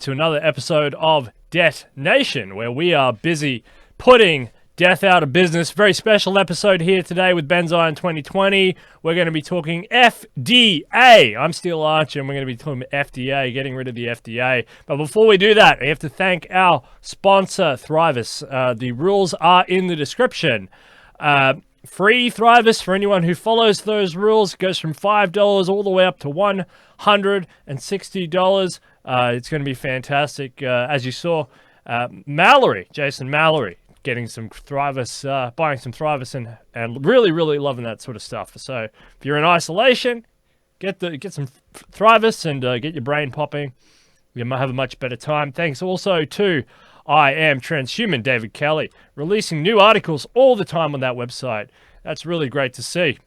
to another episode of Debt Nation, where we are busy putting death out of business. Very special episode here today with Benzion 2020. We're going to be talking FDA. I'm Steel Archer, and we're going to be talking FDA, getting rid of the FDA. But before we do that, we have to thank our sponsor, Thrivous. The rules are in the description. Free Thrivous for anyone who follows those rules. It goes from $5 all the way up to $160. It's going to be fantastic. As you saw, Jason Mallory, getting some Thrivous, buying some Thrivous and really, really loving that sort of stuff. So if you're in isolation, get some Thrivous and get your brain popping. You might have a much better time. Thanks also to I Am Transhuman, David Kelly, releasing new articles all the time on that website. That's really great to see.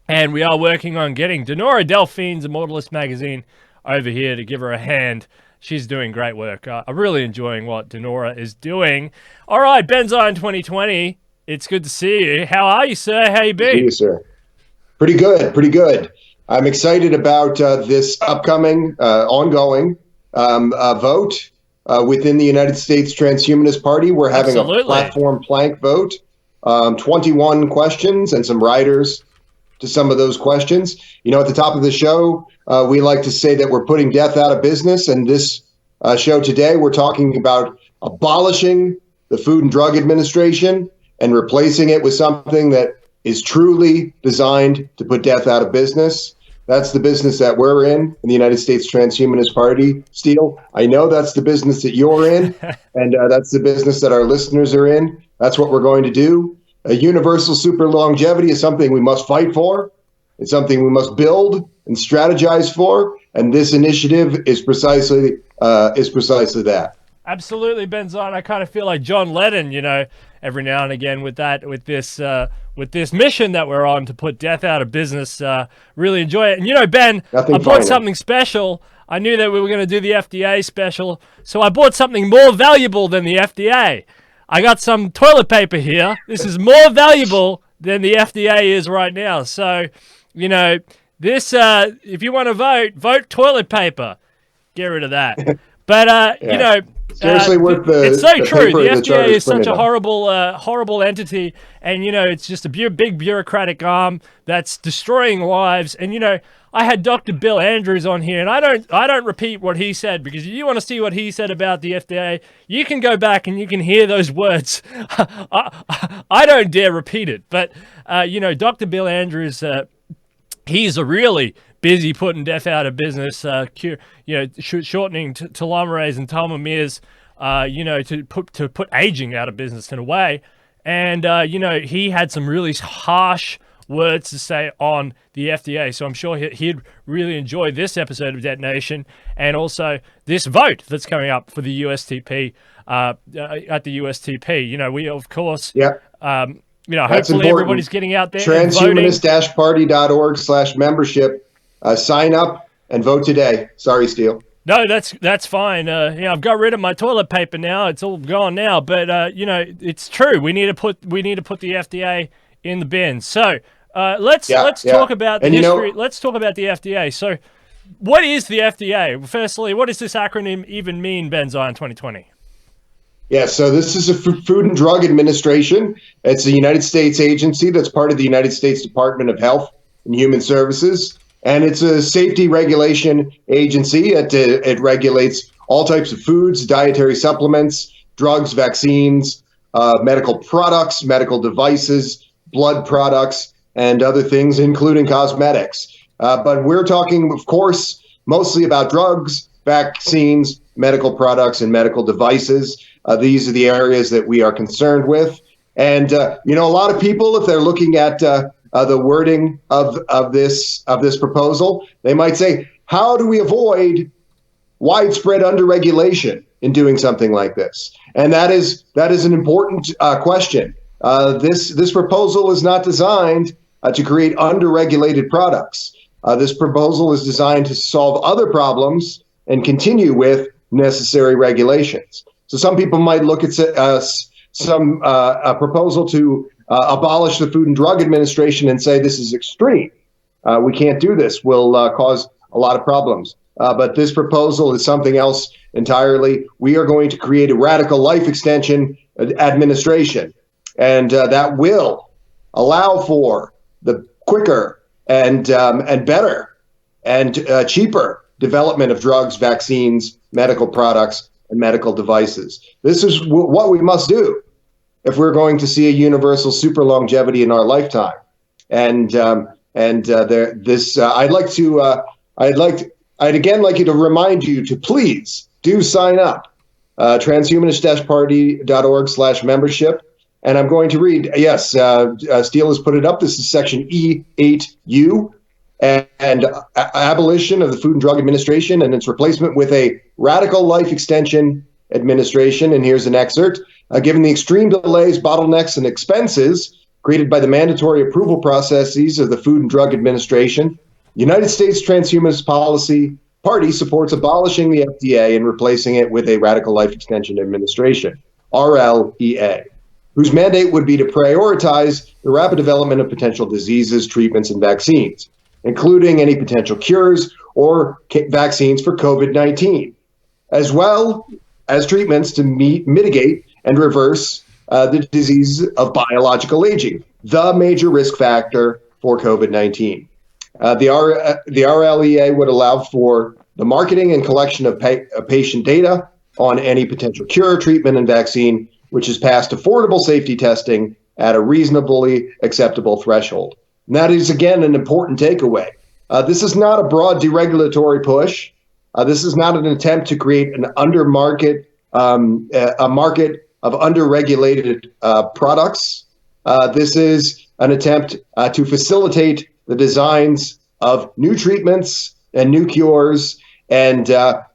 And we are working on getting Denora Delphine's Immortalist magazine over here to give her a hand. She's doing great work. I'm really enjoying what Denora is doing. All right, Benzion 2020, it's good to see you. How are you, sir? How you been? Good to see you, sir. Pretty good. I'm excited about this upcoming, ongoing vote within the United States Transhumanist-Party. We're having a platform plank vote, 21 questions and some riders to some of those questions. You know, at the top of the show, we like to say that we're putting death out of business. And this show today, we're talking about abolishing the Food and Drug Administration and replacing it with something that is truly designed to put death out of business. That's the business that we're in the United States Transhumanist Party, Steel. I know that's the business that you're in, and that's the business that our listeners are in. That's what we're going to do. A universal super longevity is something we must fight for. It's something we must build and strategize for, and this initiative is precisely that. Absolutely, Benzion. I kind of feel like John Lennon, you know, every now and again with this mission that we're on to put death out of business. Really enjoy it. And you know, Ben, I bought something special. I knew that we were going to do the FDA special, so I bought something more valuable than the FDA. I got some toilet paper here. This is more valuable than the FDA is right now. So, you know, this, if you want to vote toilet paper. Get rid of that. But, you know, seriously, it's so true. The FDA is such a horrible entity, and you know it's just a big bureaucratic arm that's destroying lives. And you know, I had Dr. Bill Andrews on here, and I don't repeat what he said, because if you want to see what he said about the FDA, you can go back and you can hear those words. I don't dare repeat it, but you know, Dr. Bill Andrews, he's a really busy putting death out of business, shortening telomerase and telomeres, to put aging out of business in a way. And, you know, he had some really harsh words to say on the FDA. So I'm sure he'd really enjoy this episode of Debt Nation, and also this vote that's coming up for the USTP, at the USTP. You know, we, of course, you know, hopefully everybody's getting out there. Transhumanist-party.org/membership. Sign up and vote today. Sorry, Steel. No, that's fine. Yeah, I've got rid of my toilet paper now. It's all gone now. But you know, it's true. We need to put the FDA in the bin. So let's talk about the history. Let's talk about the FDA. So, what is the FDA? Firstly, what does this acronym even mean, Benzion 2020? Yeah, so this is a Food and Drug Administration. It's a United States agency that's part of the United States Department of Health and Human Services. And it's a safety regulation agency. It regulates all types of foods, dietary supplements, drugs, vaccines, medical products, medical devices, blood products, and other things, including cosmetics. But we're talking, of course, mostly about drugs, vaccines, medical products, and medical devices. These are the areas that we are concerned with. And, you know, a lot of people, if they're looking at the wording of this proposal, they might say, how do we avoid widespread underregulation in doing something like this? And that is an important question. This proposal is not designed to create underregulated products. This proposal is designed to solve other problems and continue with necessary regulations. So some people might look at a proposal to abolish the Food and Drug Administration and say this is extreme. We can't do this. We'll cause a lot of problems. but this proposal is something else entirely. We are going to create a radical life extension administration, and that will allow for the quicker and better and cheaper development of drugs, vaccines, medical products, and medical devices. This is what we must do if we're going to see a universal super longevity in our lifetime. I'd again like you to remind you to please do sign up, transhumanist-party.org/membership. And I'm going to read, yes, Steele has put it up. This is section E8U, and abolition of the Food and Drug Administration and its replacement with a radical life extension administration. And here's an excerpt. Given the extreme delays, bottlenecks, and expenses created by the mandatory approval processes of the Food and Drug Administration, United States Transhumanist Party supports abolishing the FDA and replacing it with a Radical Life Extension Administration, RLEA, whose mandate would be to prioritize the rapid development of potential diseases, treatments, and vaccines, including any potential cures or vaccines for COVID-19, as well as treatments to mitigate and reverse the disease of biological aging, the major risk factor for COVID-19. The RLEA would allow for the marketing and collection of patient data on any potential cure, treatment, and vaccine, which has passed affordable safety testing at a reasonably acceptable threshold. And that is, again, an important takeaway. This is not a broad deregulatory push. This is not an attempt to create an a market of underregulated products. This is an attempt to facilitate the designs of new treatments and new cures. And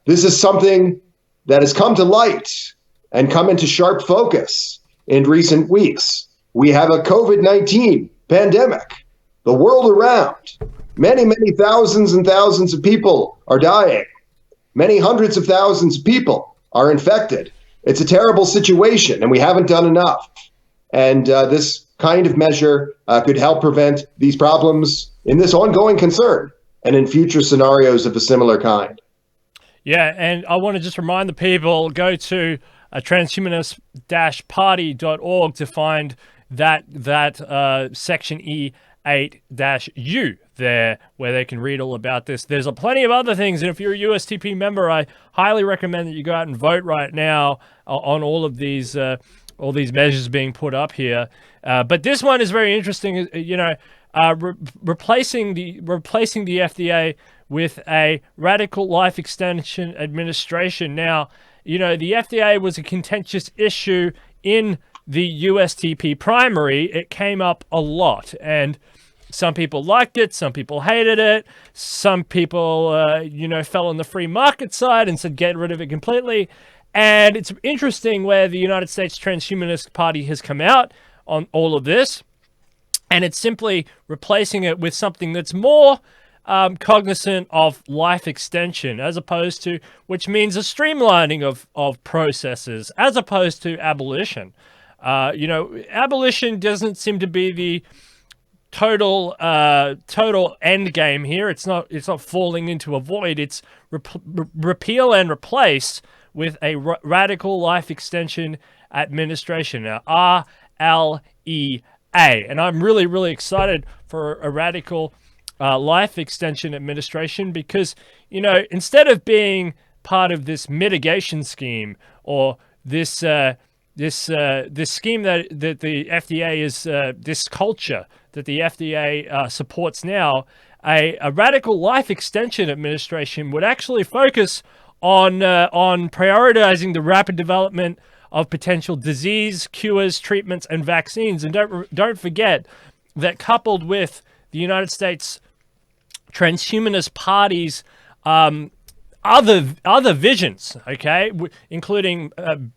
this is something that has come to light and come into sharp focus in recent weeks. We have a COVID-19 pandemic. The world around, many, many thousands and thousands of people are dying. Many hundreds of thousands of people are infected. It's a terrible situation, and we haven't done enough. And this kind of measure could help prevent these problems in this ongoing concern and in future scenarios of a similar kind. Yeah, and I want to just remind the people, go to transhumanist-party.org to find that section E8-U there, where they can read all about this. There's plenty of other things, and if you're a USTP member, I highly recommend that you go out and vote right now on all these measures being put up here. But this one is very interesting. Replacing the FDA with a radical life extension administration. Now, the FDA was a contentious issue in the USTP primary. It came up a lot, and some people liked it, some people hated it, some people, fell on the free market side and said get rid of it completely. And it's interesting where the United States Transhumanist Party has come out on all of this, and it's simply replacing it with something that's more cognizant of life extension, as opposed to, which means a streamlining of processes, as opposed to abolition. Abolition doesn't seem to be the total end game here. It's not falling into a void. It's repeal and replace with a radical life extension administration, RLEA. And I'm really, really excited for a radical life extension administration because, instead of being part of this mitigation scheme or this scheme that the FDA is, this culture that the FDA supports now, a radical life extension administration would actually focus on prioritizing the rapid development of potential disease, cures, treatments, and vaccines. And don't forget that coupled with the United States Transhumanist Party's other visions, okay, including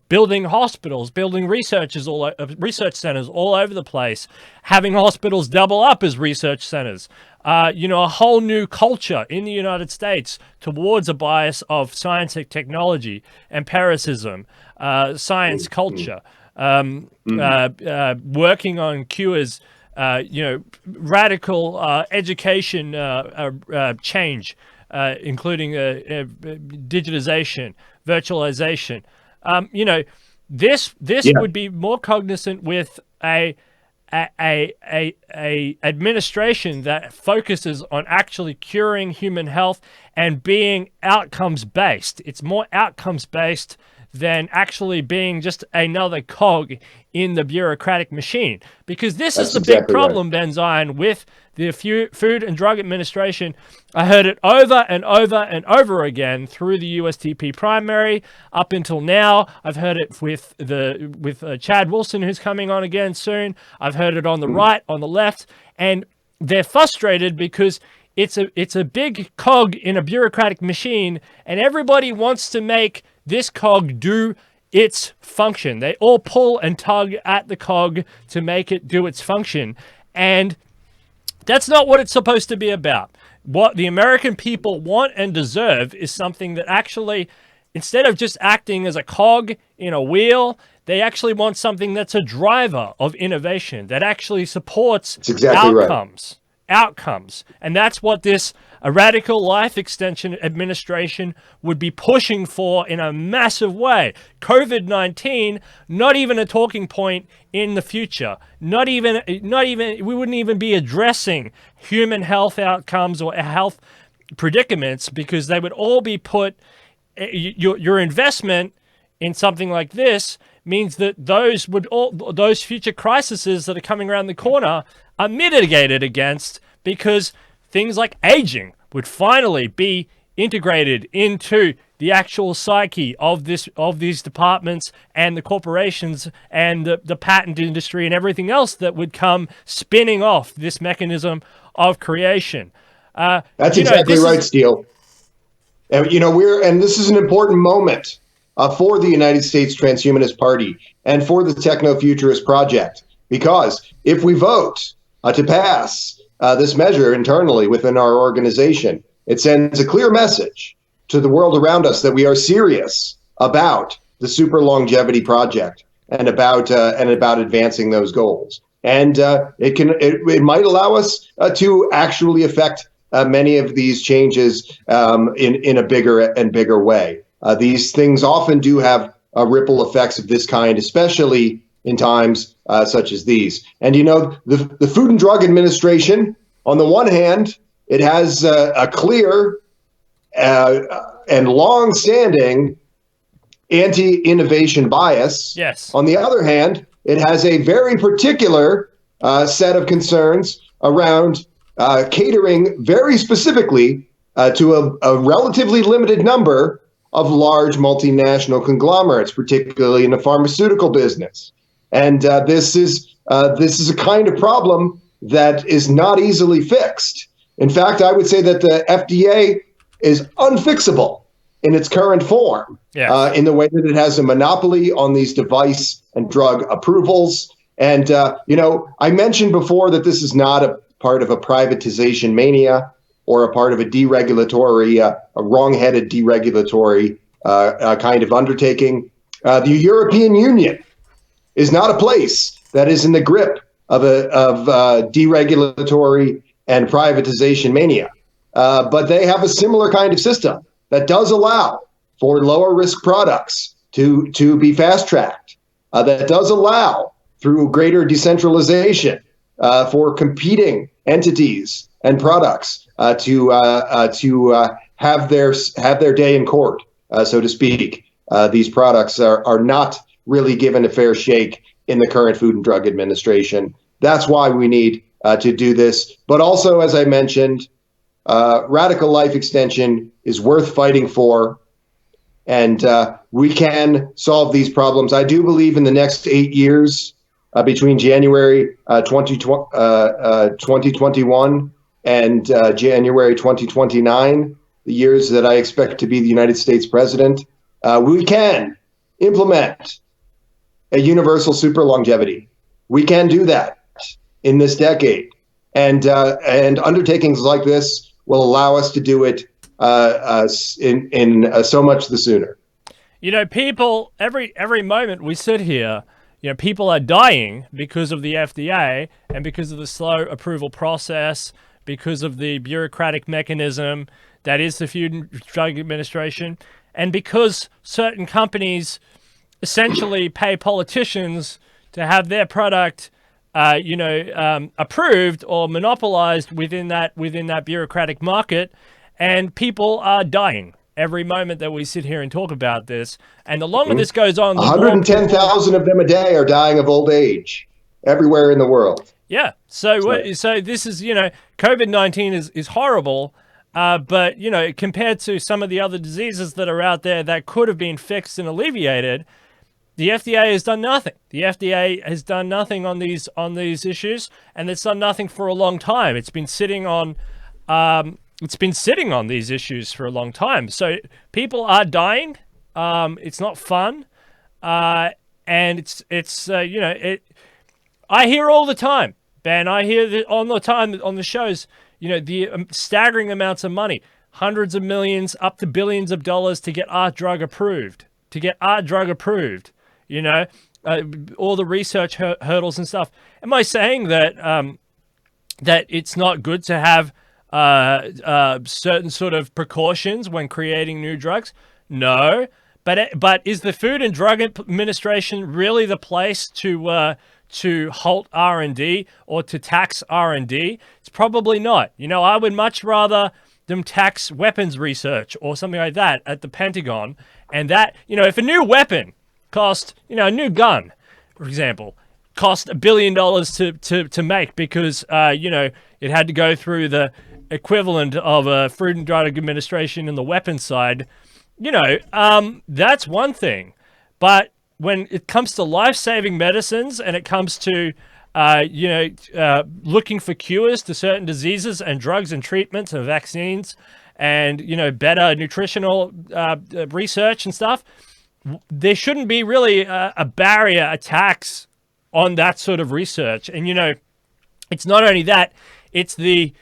building hospitals, building research centers all over the place, having hospitals double up as research centers, a whole new culture in the United States towards a bias of science and technology, empiricism, science culture, working on cures, radical education change, including digitization, virtualization. This would be more cognizant with a administration that focuses on actually curing human health and being outcomes based. It's more outcomes based than actually being just another cog in the bureaucratic machine. Because this is the big problem, Ben Zion, with the Food and Drug Administration. I heard it over and over and over again through the USTP primary up until now. I've heard it with Chad Wilson, who's coming on again soon. I've heard it on the right, on the left, and they're frustrated because it's a big cog in a bureaucratic machine, and everybody wants to make this cog do its function. They all pull and tug at the cog to make it do its function. And that's not what it's supposed to be about. What the American people want and deserve is something that actually, instead of just acting as a cog in a wheel, they actually want something that's a driver of innovation, that actually supports outcomes. Outcomes. And that's what this radical life extension administration would be pushing for in a massive way. COVID-19, not even a talking point in the future. Not even, we wouldn't even be addressing human health outcomes or health predicaments, because they would all be put, your investment in something like this means that those future crises that are coming around the corner are mitigated against, because things like aging would finally be integrated into the actual psyche of these departments and the corporations and the patent industry and everything else that would come spinning off this mechanism of creation. That's exactly right, Steele. And this is an important moment for the United States Transhumanist Party and for the Techno-Futurist Project, because if we vote to pass this measure internally within our organization, it sends a clear message to the world around us that we are serious about the super longevity project and about advancing those goals. And it might allow us to actually affect many of these changes in a bigger and bigger way. These things often do have ripple effects of this kind, especially in times such as these. And the Food and Drug Administration, on the one hand, it has a clear and long-standing anti-innovation bias. Yes. On the other hand, it has a very particular set of concerns around catering very specifically to a relatively limited number of large multinational conglomerates, particularly in the pharmaceutical business. And this is a kind of problem that is not easily fixed. In fact, I would say that the FDA is unfixable in its current form, in the way that it has a monopoly on these device and drug approvals. And, I mentioned before that this is not a part of a privatization mania or a part of a deregulatory, a wrong-headed deregulatory kind of undertaking. The European Union is not a place that is in the grip of deregulatory and privatization mania. But they have a similar kind of system that does allow for lower risk products to be fast-tracked, that does allow through greater decentralization for competing entities and products to have their day in court, so to speak. These products are not really given a fair shake in the current Food and Drug Administration. That's why we need to do this. But also, as I mentioned, radical life extension is worth fighting for, and we can solve these problems. I do believe in the next 8 years, between January 2021 and January 2029, the years that I expect to be the United States president, we can implement a universal super longevity. We can do that in this decade, and undertakings like this will allow us to do it in so much the sooner. People, every moment we sit here, people are dying because of the FDA and because of the slow approval process, because of the bureaucratic mechanism that is the Food and Drug Administration, and because certain companies essentially pay politicians to have their product, approved or monopolized within that bureaucratic market, and people are dying every moment that we sit here and talk about this. And the longer this goes on, the 110,000 of them a day are dying of old age everywhere in the world. Yeah. So this is, COVID-19 is horrible. But, compared to some of the other diseases that are out there that could have been fixed and alleviated, the FDA has done nothing. The FDA has done nothing on these issues, and it's done nothing for a long time. It's been sitting on these issues for a long time. So people are dying. It's not fun, and I hear all the time, Ben. I hear all the time on the shows. The staggering amounts of money, hundreds of millions, up to billions of dollars to get our drug approved. All the research hurdles and stuff. Am I saying that that it's not good to have certain sort of precautions when creating new drugs? No, but is the Food and Drug Administration really the place to halt R&D or to tax R&D? It's probably not. I would much rather them tax weapons research or something like that at the Pentagon. And that, if a new weapon cost, a new gun, for example, cost $1 billion to make because, it had to go through the equivalent of a Food and Drug Administration in the weapons side, that's one thing. But when it comes to life-saving medicines and it comes to, looking for cures to certain diseases and drugs and treatments and vaccines and, better nutritional research and stuff, there shouldn't be really a barrier, a tax on that sort of research. And, it's not only that, it's the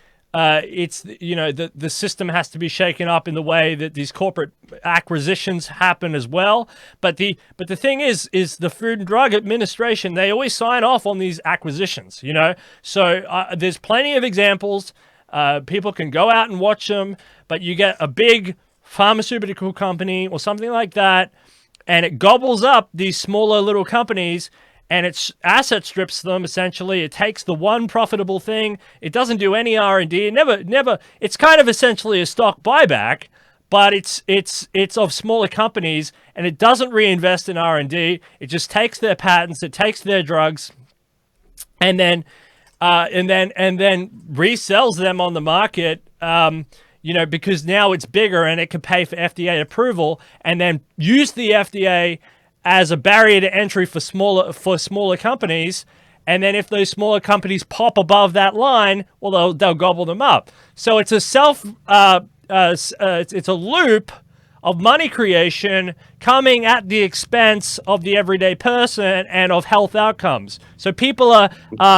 system has to be shaken up in the way that these corporate acquisitions happen as well. But the thing is the Food and Drug Administration, they always sign off on these acquisitions, So there's plenty of examples. People can go out and watch them, but you get a big pharmaceutical company or something like that, and it gobbles up these smaller little companies, and it asset strips them, essentially. It takes the one profitable thing. It doesn't do any R&D. It never. It's kind of essentially a stock buyback, but it's of smaller companies, and it doesn't reinvest in R&D. It just takes their patents, it takes their drugs, and then resells them on the market. Because now it's bigger and it can pay for FDA approval, and then use the FDA as a barrier to entry for smaller companies. And then if those smaller companies pop above that line, well, they'll gobble them up. So it's it's a loop of money creation coming at the expense of the everyday person and of health outcomes. So people are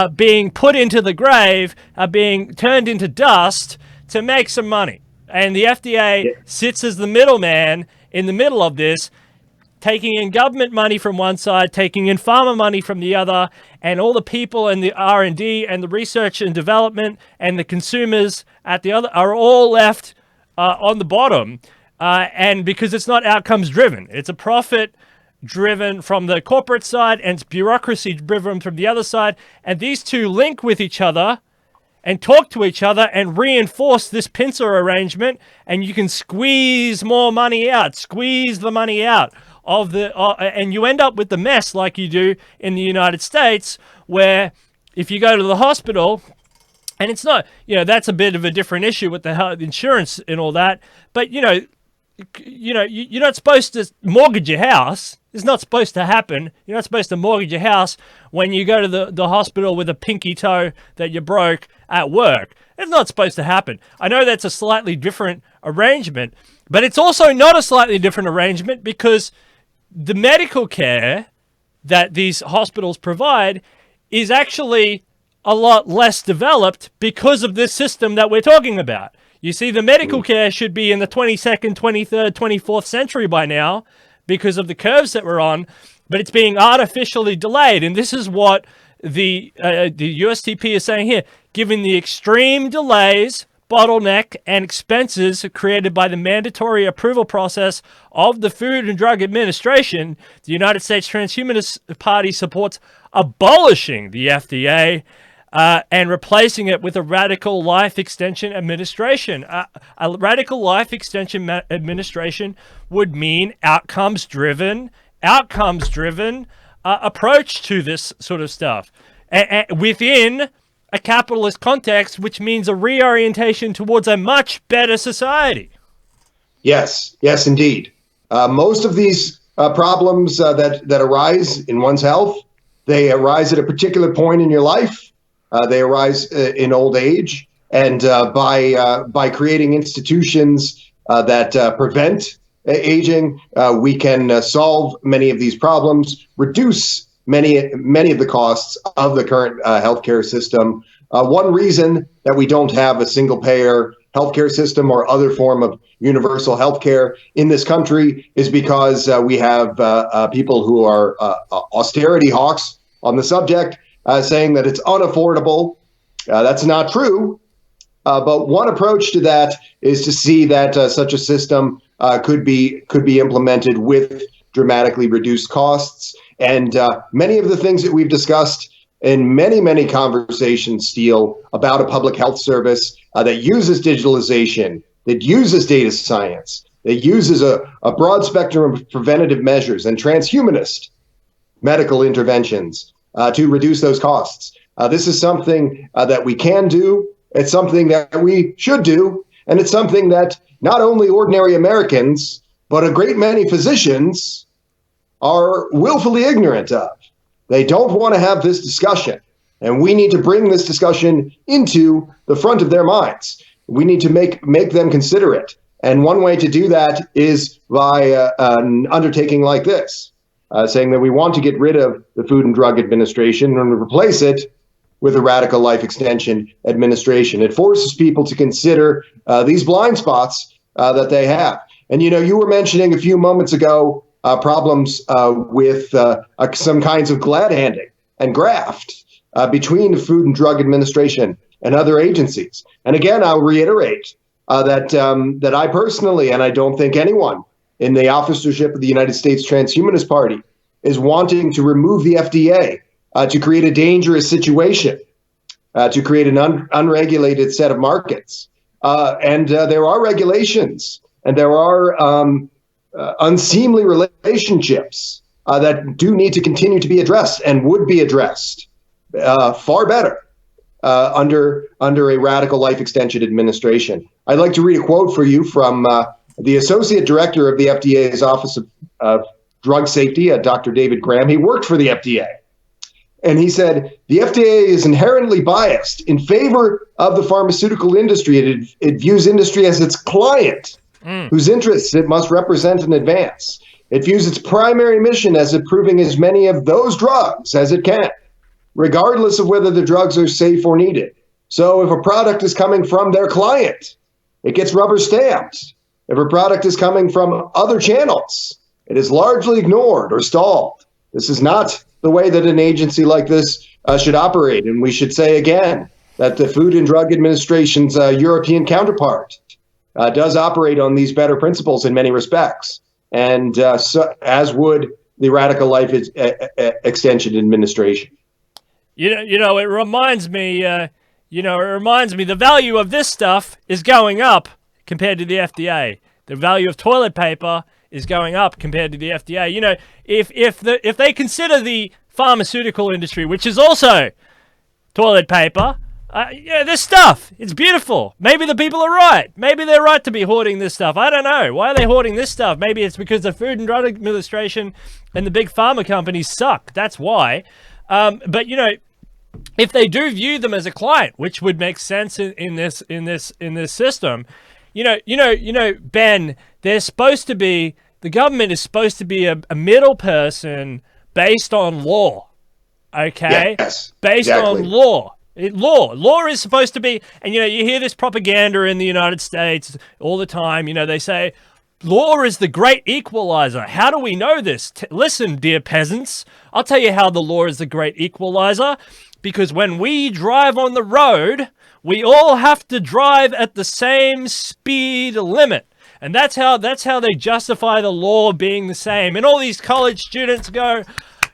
being put into the grave, are being turned into dust to make some money. And the FDA sits as the middleman in the middle of this, taking in government money from one side, taking in pharma money from the other, and all the people and the R&D and the research and development and the consumers at the other are all left on the bottom. And because it's not outcomes driven, it's a profit driven from the corporate side and it's bureaucracy driven from the other side. And these two link with each other and talk to each other and reinforce this pincer arrangement, and you can squeeze more money out, squeeze the money out of the, and you end up with the mess like you do in the United States, where if you go to the hospital, and it's not, that's a bit of a different issue with the health insurance and all that, but you're not supposed to mortgage your house. It's not supposed to happen. You're not supposed to mortgage your house when you go to the hospital with a pinky toe that you broke at work. It's not supposed to happen. I know that's a slightly different arrangement, but it's also not a slightly different arrangement because the medical care that these hospitals provide is actually a lot less developed because of this system that we're talking about. You see, the medical care should be in the 22nd, 23rd, 24th century by now because of the curves that we're on, but it's being artificially delayed. And this is what the USTP is saying here. Given the extreme delays bottleneck and expenses created by the mandatory approval process of the Food and Drug Administration, the United States Transhumanist-Party supports abolishing the FDA and replacing it with a radical life extension administration. A radical life extension administration would mean outcomes-driven approach to this sort of stuff within a capitalist context, which means a reorientation towards a much better society. Yes, indeed. Most of these problems that arise in one's health, they arise at a particular point in your life. They arise in old age, and by creating institutions that prevent aging, we can solve many of these problems, reduce many of the costs of the current healthcare system. One reason that we don't have a single-payer healthcare system or other form of universal healthcare in this country is because we have people who are austerity hawks on the subject, saying that it's unaffordable. That's not true. But one approach to that is to see that such a system could be implemented with dramatically reduced costs. And many of the things that we've discussed in many conversations, Steele, about a public health service that uses digitalization, that uses data science, that uses a broad spectrum of preventative measures and transhumanist medical interventions to reduce those costs. This is something that we can do. It's something that we should do. And it's something that not only ordinary Americans, but a great many physicians are willfully ignorant of. They don't want to have this discussion. And we need to bring this discussion into the front of their minds. We need to make them consider it. And one way to do that is by an undertaking like this, saying that we want to get rid of the Food and Drug Administration and replace it with a radical life extension administration. It forces people to consider these blind spots that they have. And, you were mentioning a few moments ago problems with some kinds of glad handing and graft between the Food and Drug Administration and other agencies. And again, I'll reiterate that I personally, and I don't think anyone in the officership of the United States Transhumanist Party, is wanting to remove the FDA to create a dangerous situation, to create an unregulated set of markets. And there are regulations, and there are unseemly relationships that do need to continue to be addressed and would be addressed far better under a radical life extension administration. I'd like to read a quote for you from the Associate Director of the FDA's Office of Drug Safety, Dr. David Graham. He worked for the FDA. And he said, the FDA is inherently biased in favor of the pharmaceutical industry. It views industry as its client, whose interests it must represent and advance. It views its primary mission as approving as many of those drugs as it can, regardless of whether the drugs are safe or needed. So if a product is coming from their client, it gets rubber stamped. If a product is coming from other channels, it is largely ignored or stalled. This is not the way that an agency like this should operate. And we should say again that the Food and Drug Administration's European counterpart does operate on these better principles in many respects, and so, as would the Radical Life Extension Administration. It reminds me. The value of this stuff is going up compared to the FDA. The value of toilet paper is going up compared to the FDA. If they consider the pharmaceutical industry, which is also toilet paper, this stuff, it's beautiful. Maybe the people are right. Maybe they're right to be hoarding this stuff. I don't know. Why are they hoarding this stuff? Maybe it's because the Food and Drug Administration and the big pharma companies suck. That's why. But if they do view them as a client, which would make sense in this system, Ben, they're supposed to be, the government is supposed to be a middle person based on law. Okay? Yes, based exactly. on law. Law is supposed to be, and you hear this propaganda in the United States all the time. They say law is the great equalizer. How do we know this? Listen, dear peasants, I'll tell you how the law is the great equalizer. Because when we drive on the road, We all have to drive at the same speed limit. And that's how they justify the law being the same. And all these college students go,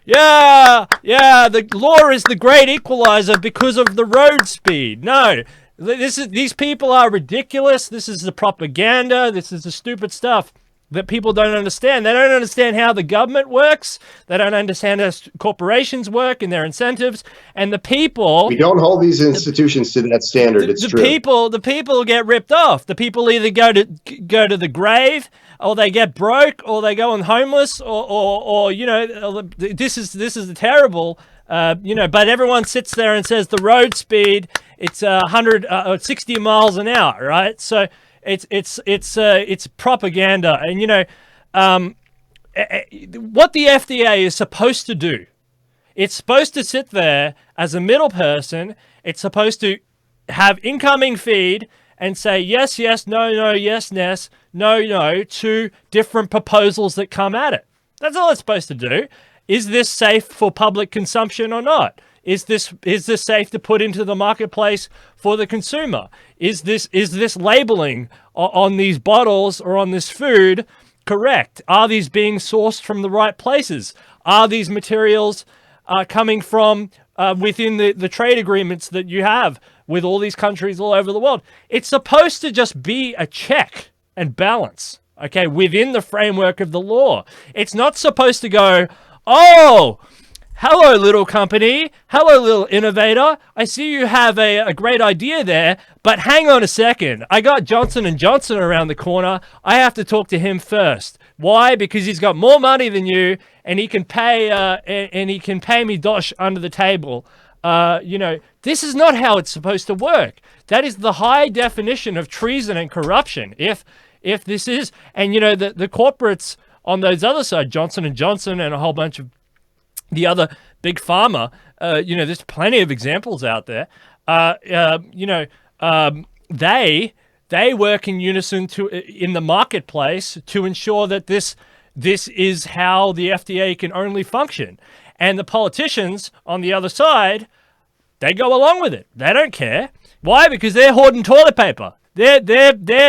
yeah, the law is the great equalizer because of the road speed. No, these people are ridiculous. This is the propaganda. This is the stupid stuff that people don't understand. They don't understand how the government works. They don't understand how corporations work and their incentives. And the people... We don't hold these institutions to that standard. It's true. The people get ripped off. The people either go to the grave, or they get broke, or they go on homeless, or this is terrible. But everyone sits there and says the road speed, it's 60 miles an hour, right? So it's propaganda. And what the FDA is supposed to do, it's supposed to sit there as a middle person. It's supposed to have incoming feed and say yes, no, yes, no to different proposals that come at it. That's all it's supposed to do. Is this safe for public consumption or not? Is this safe to put into the marketplace for the consumer? Is this labeling on these bottles or on this food correct? Are these being sourced from the right places? Are these materials coming from within the trade agreements that you have with all these countries all over the world? It's supposed to just be a check and balance, okay, within the framework of the law. It's not supposed to go, oh, hello, little company. Hello, little innovator. I see you have a great idea there, but hang on a second. I got Johnson & Johnson around the corner. I have to talk to him first. Why? Because he's got more money than you, and he can pay me dosh under the table. This is not how it's supposed to work. That is the high definition of treason and corruption. If this is, and the corporates on those other side, Johnson & Johnson and a whole bunch of the other big pharma, there's plenty of examples out there. They work in unison in the marketplace to ensure that this is how the FDA can only function. And the politicians on the other side, they go along with it. They don't care. Why? Because they're hoarding toilet paper. They're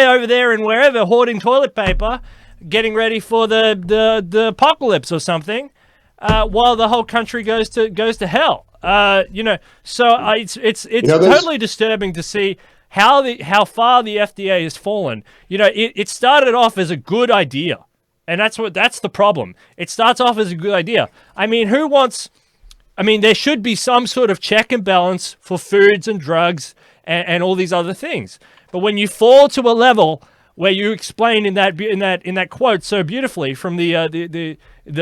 over there and wherever hoarding toilet paper, getting ready for the apocalypse or something. While the whole country goes to hell, so it's totally disturbing to see how far the FDA has fallen. It started off as a good idea, and that's the problem. It starts off as a good idea. There should be some sort of check and balance for foods and drugs and all these other things. But when you fall to a level where you explain in that quote so beautifully from the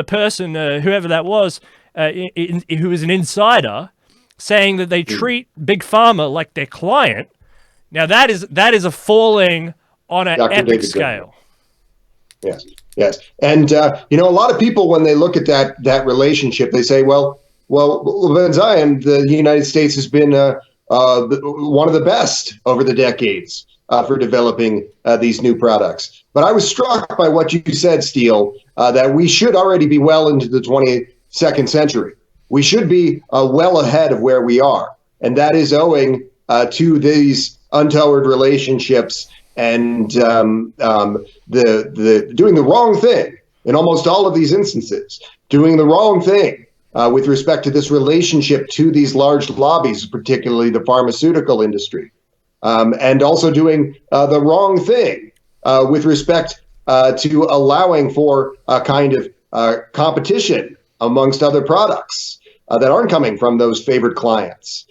person, whoever that was, who was an insider, saying that they treat Big Pharma like their client. Now that is a falling on an epic scale. Yes, and a lot of people, when they look at that relationship, they say, well, Zion, the United States has been one of the best over the decades for developing these new products. But I was struck by what you said, Steele, that we should already be well into the 22nd century. We should be well ahead of where we are. And that is owing to these untoward relationships and the doing the wrong thing in almost all of these instances, doing the wrong thing with respect to this relationship to these large lobbies, particularly the pharmaceutical industry. And also doing the wrong thing with respect to allowing for a kind of competition amongst other products that aren't coming from those favored clients,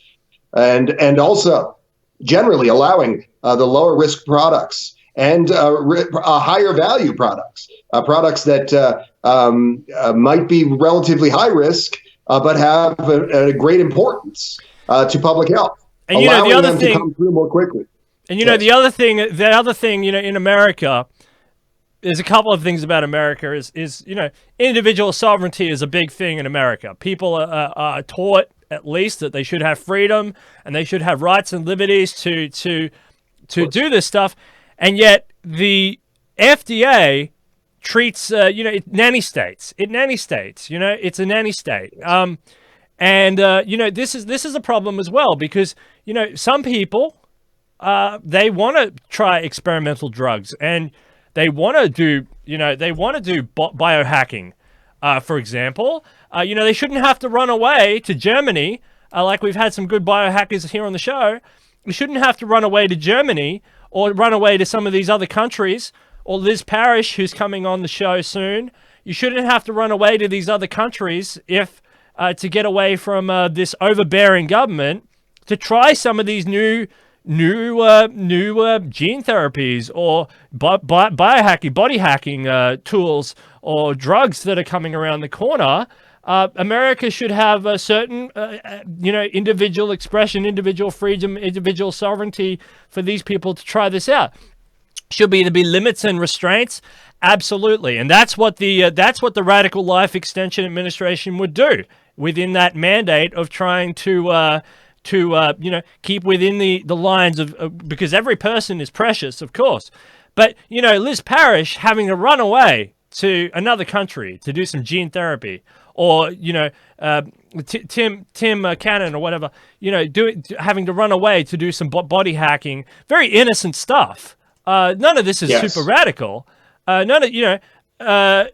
and also generally allowing the lower risk products and higher value products, products that might be relatively high risk but have a great importance to public health. And the other thing, to come through more quickly. And the other thing, in America, there's a couple of things about America. Is individual sovereignty is a big thing in America. People are taught at least that they should have freedom and they should have rights and liberties to do this stuff, and yet the FDA treats nanny states. It's a nanny state. This is a problem as well, because some people they want to try experimental drugs, and they want to do, biohacking, for example. They shouldn't have to run away to Germany, like we've had some good biohackers here on the show. You shouldn't have to run away to Germany or run away to some of these other countries, or Liz Parrish, who's coming on the show soon. You shouldn't have to run away to these other countries if to get away from this overbearing government to try some of these new gene therapies or biohacking, body hacking tools or drugs that are coming around the corner. America should have a certain, individual expression, individual freedom, individual sovereignty for these people to try this out. Should be limits and restraints, absolutely, and that's what the Radical Life Extension Administration would do within that mandate of trying to keep within the lines of because every person is precious, of course, but Liz Parrish having to run away to another country to do some gene therapy, or Tim Cannon or whatever, having to run away to do some body hacking, very innocent stuff. None of this is super radical. That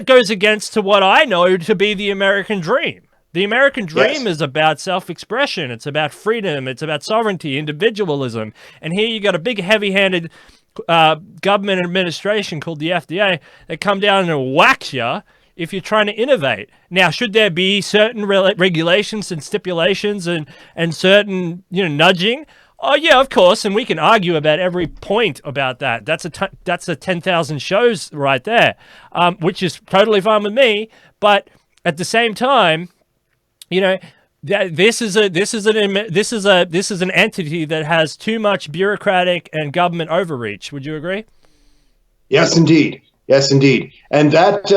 goes against to what I know to be the American dream. The American dream is about self-expression. It's about freedom. It's about sovereignty, individualism. And here you got a big, heavy-handed government administration called the FDA that come down and whacks you if you're trying to innovate. Now, should there be certain regulations and stipulations and certain nudging? Oh yeah, of course, and we can argue about every point about that. That's a 10,000 shows right there, which is totally fine with me. But at the same time, this is an entity that has too much bureaucratic and government overreach. Would you agree? Yes, indeed. Yes, indeed. And that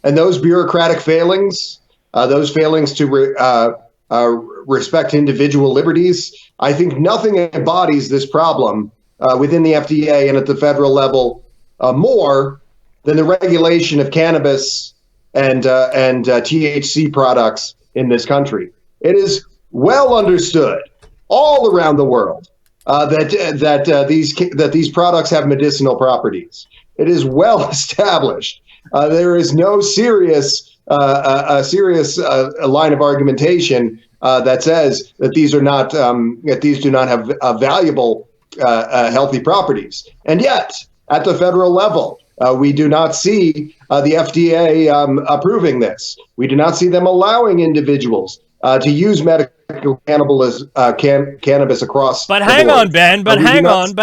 and those bureaucratic failings, to respect individual liberties, I think nothing embodies this problem within the FDA and at the federal level more than the regulation of cannabis and THC products in this country. It is well understood all around the world that these products have medicinal properties. It is well established. There is no serious line of argumentation that says that these do not have valuable healthy properties. And yet, at the federal level, we do not see the FDA approving this. We do not see them allowing individuals to use medical cannabis across. But hang on, Ben. Hang on,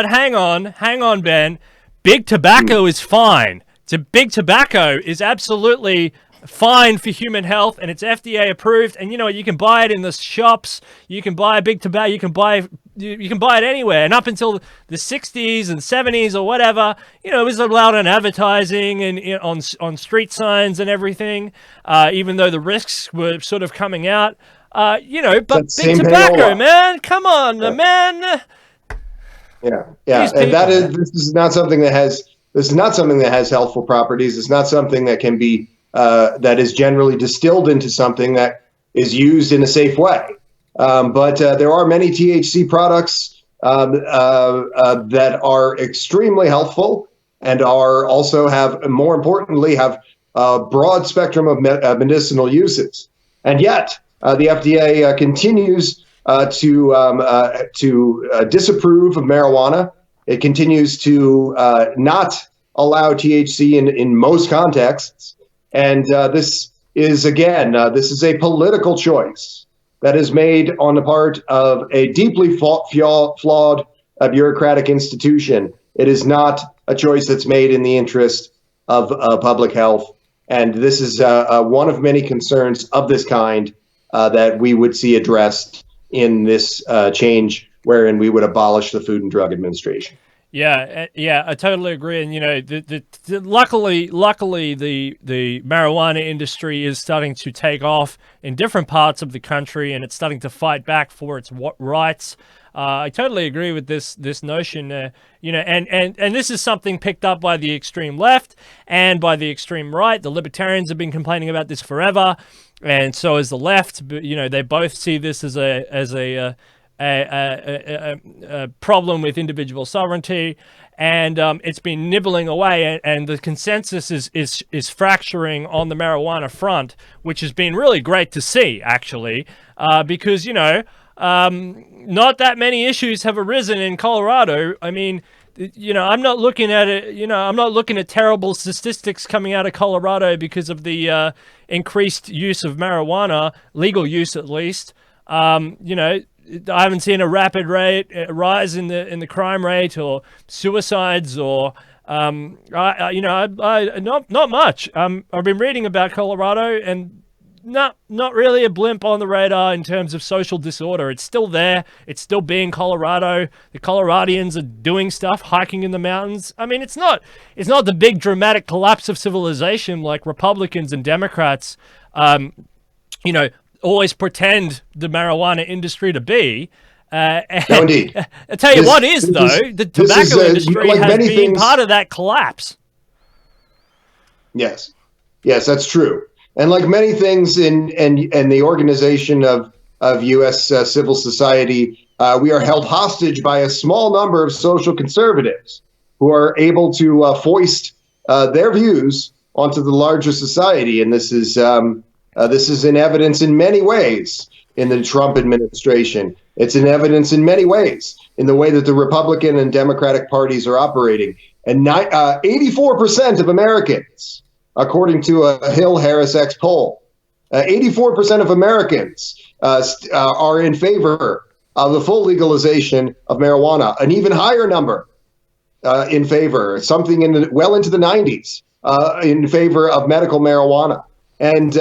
Ben. Big tobacco is fine. Big tobacco is absolutely fine for human health, and it's FDA approved. And you can buy it in the shops. You can buy big tobacco. You can buy it anywhere. And up until the 60s and 70s or whatever, it was allowed on advertising and on street signs and everything. Even though the risks were sort of coming out, but big tobacco, man, come on, man. Yeah, and this is not something that has healthful properties. It's not something that can be that is generally distilled into something that is used in a safe way. But there are many THC products that are extremely healthful and more importantly, have a broad spectrum of medicinal uses. And yet the FDA continues to disapprove of marijuana. It continues to not allow THC in most contexts. And this is a political choice that is made on the part of a deeply flawed bureaucratic institution. It is not a choice that's made in the interest of public health. And this is one of many concerns of this kind that we would see addressed in this change, wherein we would abolish the Food and Drug Administration. Yeah, I totally agree. And luckily, the marijuana industry is starting to take off in different parts of the country, and it's starting to fight back for its rights. I totally agree with this notion. And this is something picked up by the extreme left and by the extreme right. The libertarians have been complaining about this forever, and so has the left. But they both see this as a problem with individual sovereignty, and it's been nibbling away, and the consensus is fracturing on the marijuana front, which has been really great to see, actually, because not that many issues have arisen in Colorado. I mean, I'm not looking at it. I'm not looking at terrible statistics coming out of Colorado because of the increased use of marijuana, legal use at least. I haven't seen a rapid rise in the crime rate or suicides or not much. I've been reading about Colorado, and not really a blimp on the radar in terms of social disorder. It's still there. It's still being Colorado. The Coloradians are doing stuff, hiking in the mountains. I mean, it's not the big dramatic collapse of civilization like Republicans and Democrats, always pretend the marijuana industry to be. No, indeed. I tell you what is, though, the tobacco industry has been part of that collapse. Yes, that's true. And like many things in the organization of U.S. Civil society, we are held hostage by a small number of social conservatives who are able to foist their views onto the larger society. And this is in evidence in many ways in the Trump administration. It's in evidence in many ways in the way that the Republican and Democratic parties are operating. And 84% of Americans, according to a Hill-Harris-X poll, 84% of Americans are in favor of the full legalization of marijuana. An even higher number in favor, something well into the 90s, in favor of medical marijuana. And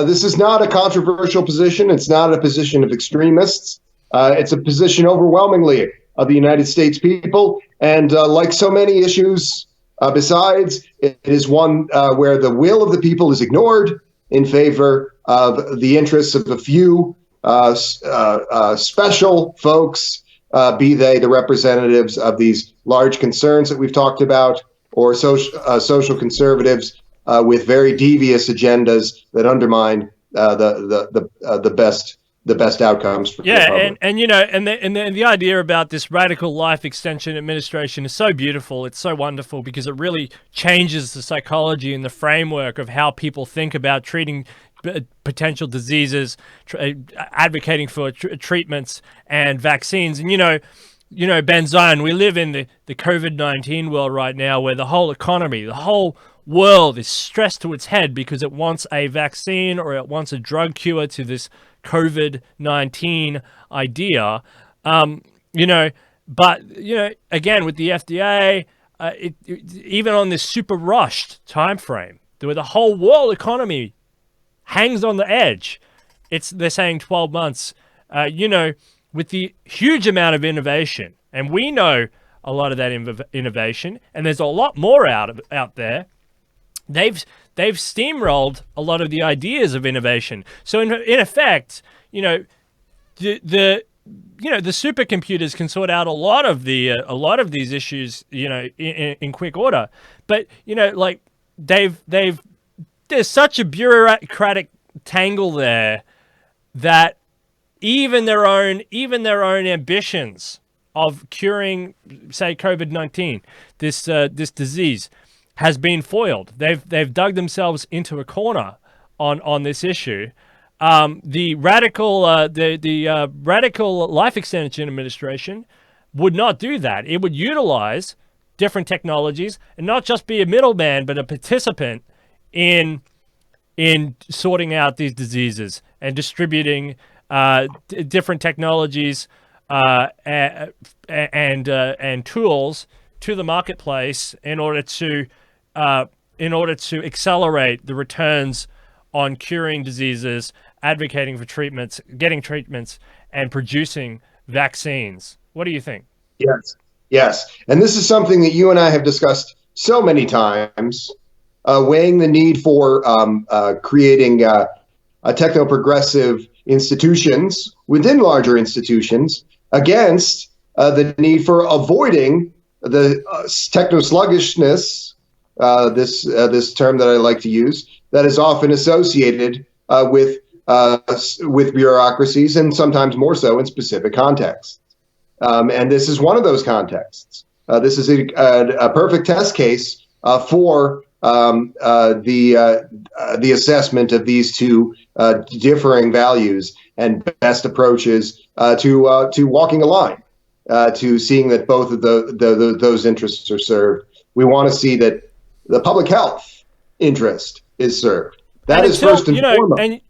this is not a controversial position. It's not a position of extremists. It's a position overwhelmingly of the United States people. And like so many issues besides, it is one where the will of the people is ignored in favor of the interests of a few special folks, be they the representatives of these large concerns that we've talked about, or social conservatives with very devious agendas that undermine the best outcomes for the public. and the idea about this radical life extension administration is so beautiful. It's so wonderful because it really changes the psychology and the framework of how people think about treating potential diseases, advocating for treatments and vaccines. And Ben Zion, we live in the COVID-19 world right now, where the whole economy, the whole world is stressed to its head because it wants a vaccine or it wants a drug cure to this COVID-19 idea. But again, with the FDA, even on this super rushed time frame, where the whole world economy hangs on the edge, they're saying 12 months. With the huge amount of innovation, and we know a lot of that innovation, and there's a lot more out there. They've steamrolled a lot of the ideas of innovation. So in effect, the supercomputers can sort out a lot of these issues, in quick order. But there's such a bureaucratic tangle there that even their own ambitions of curing, say, COVID-19, this disease, has been foiled. They've dug themselves into a corner on this issue. The radical life extension administration would not do that. It would utilize different technologies and not just be a middleman, but a participant in sorting out these diseases and distributing different technologies and tools to the marketplace in order to accelerate the returns on curing diseases, advocating for treatments, getting treatments, and producing vaccines. What do you think? Yes. And this is something that you and I have discussed so many times, weighing the need for creating techno-progressive institutions within larger institutions against the need for avoiding the techno-sluggishness, this term that I like to use, that is often associated with with bureaucracies, and sometimes more so in specific contexts. And this is one of those contexts. This is a perfect test case for the assessment of these two differing values and best approaches to walking a line, to seeing that both of those interests are served. We want to see that the public health interest is served. That is first and foremost. And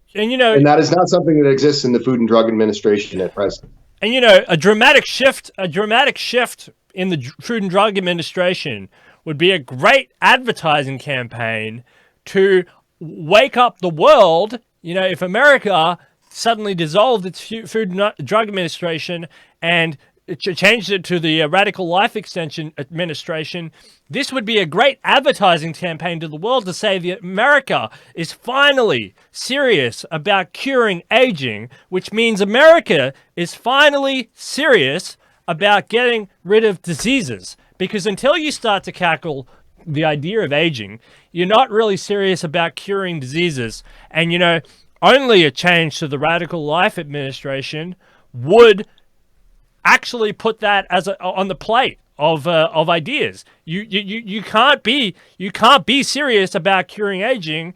that is not something that exists in the Food and Drug Administration at present. And a dramatic shift in the Food and Drug Administration would be a great advertising campaign to wake up the world. If America suddenly dissolved its Food and Drug Administration and changed it to the Radical Life Extension Administration, this would be a great advertising campaign to the world to say that America is finally serious about curing aging, which means America is finally serious about getting rid of diseases. Because until you start to tackle the idea of aging, you're not really serious about curing diseases. And, only a change to the Radical Life Administration would actually put that on the plate of ideas. You can't be serious about curing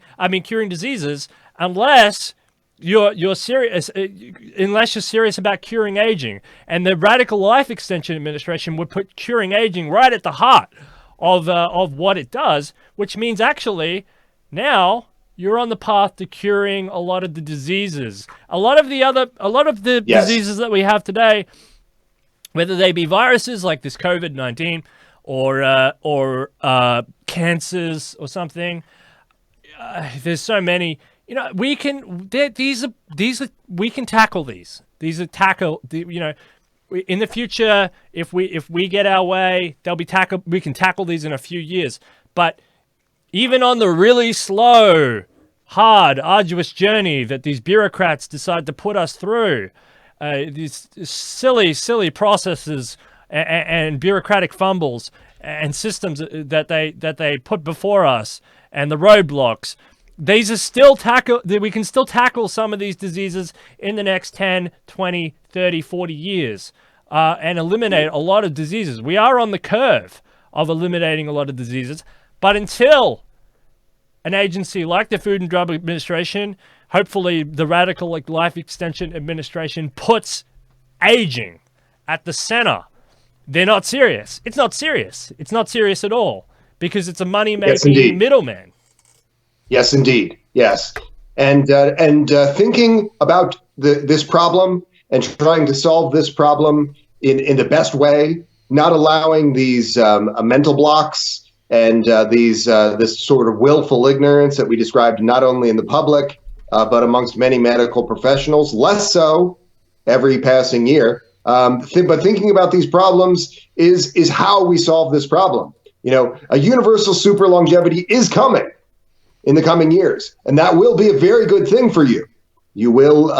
diseases unless you're serious about curing aging. And the Radical Life Extension Administration would put curing aging right at the heart of what it does, which means actually now you're on the path to curing a lot of the diseases. A lot of the diseases that we have today, whether they be viruses like this COVID-19 or cancers or something, there's so many. We can tackle these. These are in the future. If we get our way, they'll be tackled. We can tackle these in a few years. But even on the really slow, hard, arduous journey that these bureaucrats decide to put us through, these silly processes and bureaucratic fumbles and systems that they put before us, and the roadblocks, these are still we can still tackle some of these diseases in the next 10, 20, 30, 40 years and eliminate a lot of diseases. We are on the curve of eliminating a lot of diseases, but until an agency like the Food and Drug Administration, hopefully the Radical Life Extension Administration, puts aging at the center, they're not serious. It's not serious. It's not serious at all, because it's a money-making middleman. Yes, indeed. Yes. And thinking about this problem and trying to solve this problem in the best way, not allowing these mental blocks and this sort of willful ignorance that we described not only in the public, but amongst many medical professionals, less so every passing year. But thinking about these problems is how we solve this problem. A universal super longevity is coming in the coming years, and that will be a very good thing for you. You will,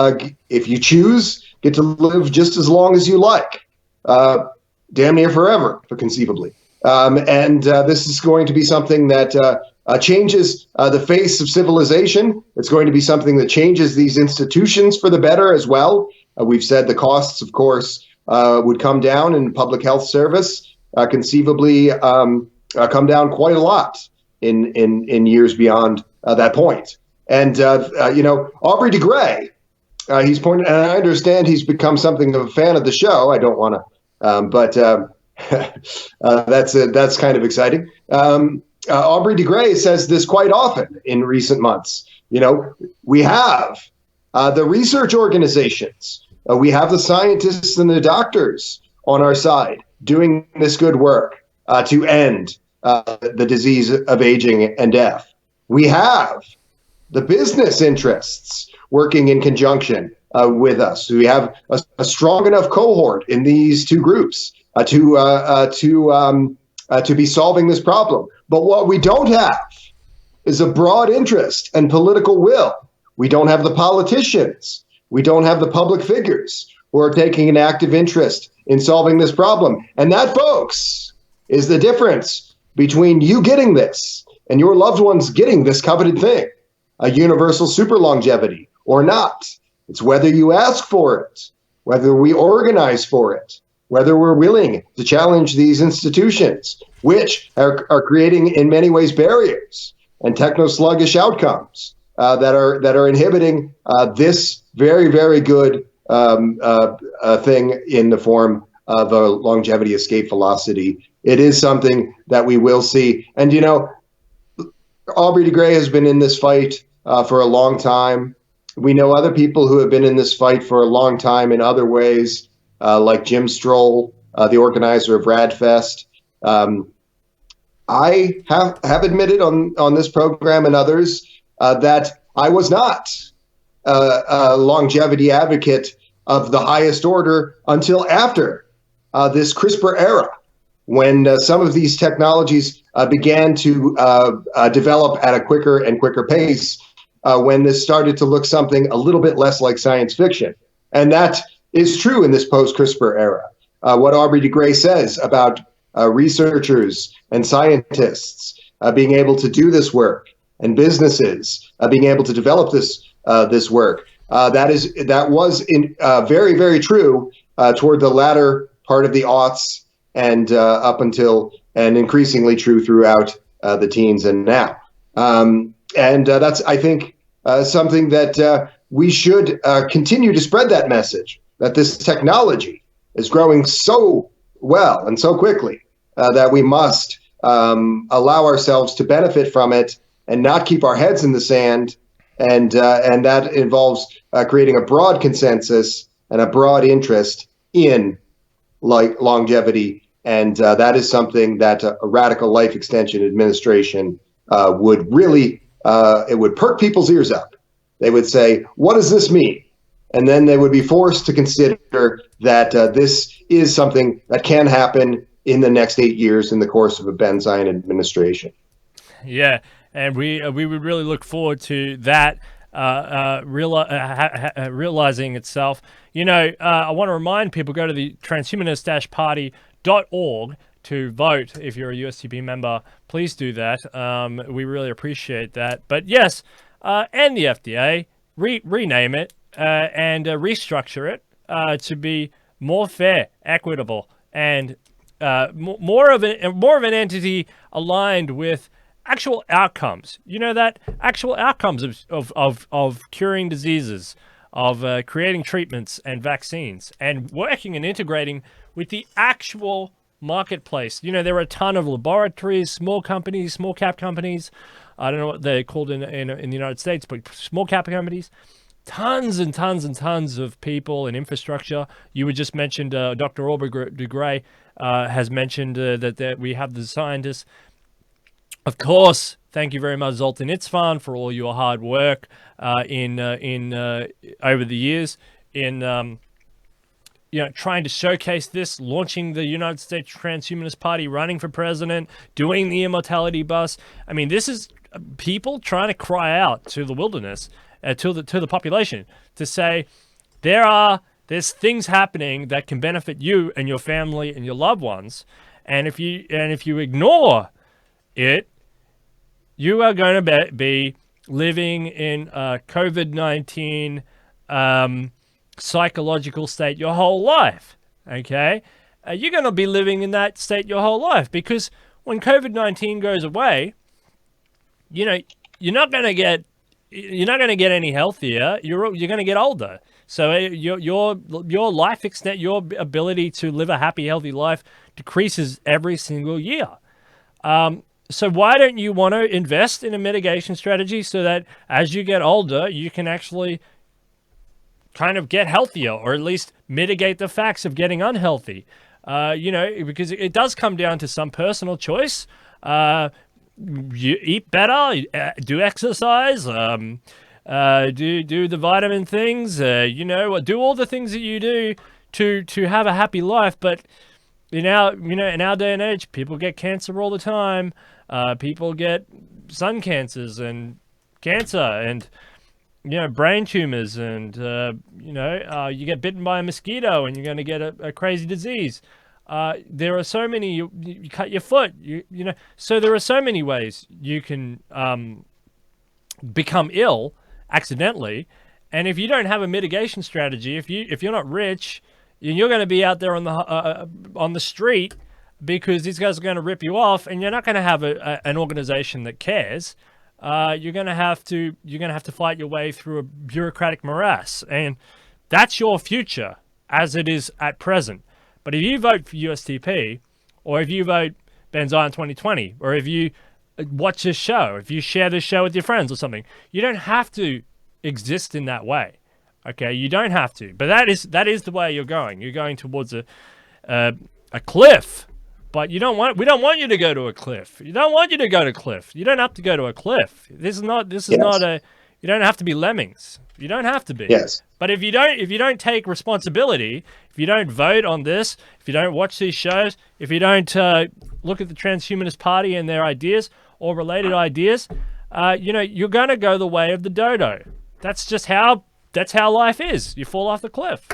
if you choose, get to live just as long as you like, damn near forever, conceivably. And this is going to be something that changes the face of civilization. It's going to be something that changes these institutions for the better as well. We've said the costs, of course, would come down in public health service, conceivably come down quite a lot in years beyond that point. And, Aubrey de Grey, he's pointed, and I understand he's become something of a fan of the show. I don't want to, but that's kind of exciting. Aubrey de Grey says this quite often in recent months. We have the research organizations, we have the scientists and the doctors on our side doing this good work to end the disease of aging and death. We have the business interests working in conjunction with us. We have a strong enough cohort in these two groups to be solving this problem. But what we don't have is a broad interest and political will. We don't have the politicians. We don't have the public figures who are taking an active interest in solving this problem. And that, folks, is the difference between you getting this and your loved ones getting this coveted thing, a universal super longevity, or not. It's whether you ask for it, whether we organize for it, whether we're willing to challenge these institutions, which are creating, in many ways, barriers and techno-sluggish outcomes that are inhibiting this very, very good thing in the form of a longevity escape velocity. It is something that we will see. And, Aubrey de Grey has been in this fight for a long time. We know other people who have been in this fight for a long time in other ways, like Jim Stroll, the organizer of RadFest. I have admitted on this program and others that I was not a longevity advocate of the highest order until after this CRISPR era, when some of these technologies began to develop at a quicker and quicker pace, when this started to look something a little bit less like science fiction. And that is true in this post-CRISPR era. What Aubrey de Grey says about researchers and scientists being able to do this work, and businesses being able to develop this work, that was very, very true toward the latter part of the aughts and up until, and increasingly true throughout the teens and now. And that's, I think, something that we should continue to spread that message, that this technology is growing so well and so quickly that we must allow ourselves to benefit from it and not keep our heads in the sand. And that involves creating a broad consensus and a broad interest in longevity. And that is something that a radical life extension administration would really, it would perk people's ears up. They would say, what does this mean? And then they would be forced to consider that this is something that can happen in the next 8 years in the course of a Ben Zion administration. Yeah, and we would really look forward to that realizing itself. I want to remind people, go to the transhumanist-party.org to vote. If you're a USTP member, please do that. We really appreciate that. But yes, and the FDA, rename it and restructure it to be more fair, equitable, and more of an entity aligned with actual outcomes. That actual outcomes of curing diseases, of creating treatments and vaccines, and working and integrating with the actual marketplace. There are a ton of laboratories, small companies, small cap companies. I don't know what they're called in the United States, but small cap companies. Tons and tons and tons of people and infrastructure. You were just mentioned, Dr. Aubrey de Grey has mentioned that we have the scientists. Of course, thank you very much, Zoltan Itzvan, for all your hard work in over the years in trying to showcase this, launching the United States Transhumanist Party, running for president, doing the immortality bus. I mean, this is people trying to cry out to the wilderness, to the population, to say there's things happening that can benefit you and your family and your loved ones, and if you ignore it, you are going to be living in a COVID-19 psychological state your whole life. Okay, you're going to be living in that state your whole life, because when COVID-19 goes away, you're not going to get any healthier. You're going to get older. So your life extent, your ability to live a happy, healthy life decreases every single year. So why don't you want to invest in a mitigation strategy so that as you get older, you can actually kind of get healthier, or at least mitigate the effects of getting unhealthy? Because it does come down to some personal choice. You eat better, do exercise, do the vitamin things, do all the things that you do to have a happy life. But in our day and age, people get cancer all the time. People get sun cancers and cancer and brain tumors, and you get bitten by a mosquito and you're going to get a crazy disease. There are so many, you cut your foot, so there are so many ways you can become ill accidentally, And if you don't have a mitigation strategy, if you're not rich, you're going to be out there on the street because these guys are going to rip you off, and you're not going to have an organization that cares. You're going to have to fight your way through a bureaucratic morass, and that's your future as it is at present. But if you vote for USTP, or if you vote Benzion 2020, or if you watch this show, if you share this show with your friends or something, you don't have to exist in that way. Okay, you don't have to. But that is the way you're going. You're going towards a cliff. But we don't want you to go to a cliff. You don't want you to go to a cliff. You don't have to go to a cliff. This is not you don't have to be lemmings. You don't have to be. Yes. But if you don't take responsibility, if you don't vote on this, if you don't watch these shows, if you don't look at the transhumanist-party and their ideas or related ideas, you're going to go the way of the dodo. That's how life is. You fall off the cliff.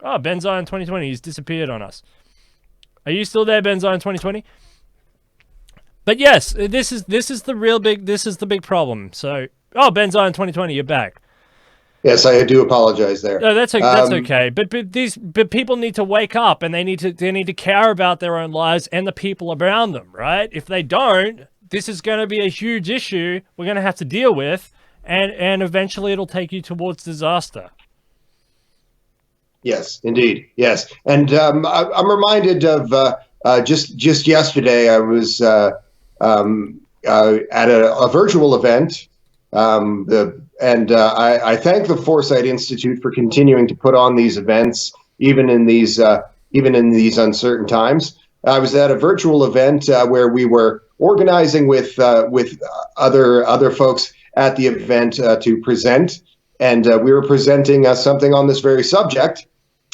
Oh, Benzion 2020, he's disappeared on us. Are you still there, Benzion 2020? But yes, this is the big problem. So, Benzion 2020, you're back. Yes, I do apologize there. No, that's okay. But people need to wake up, and they need to care about their own lives and the people around them, right? If they don't, this is going to be a huge issue we're going to have to deal with, and eventually it'll take you towards disaster. Yes, indeed. Yes. And I'm reminded of just yesterday, I was at a virtual event. I thank the Foresight Institute for continuing to put on these events, even in these uncertain times. I was at a virtual event where we were organizing with other folks at the event to present. And we were presenting something on this very subject.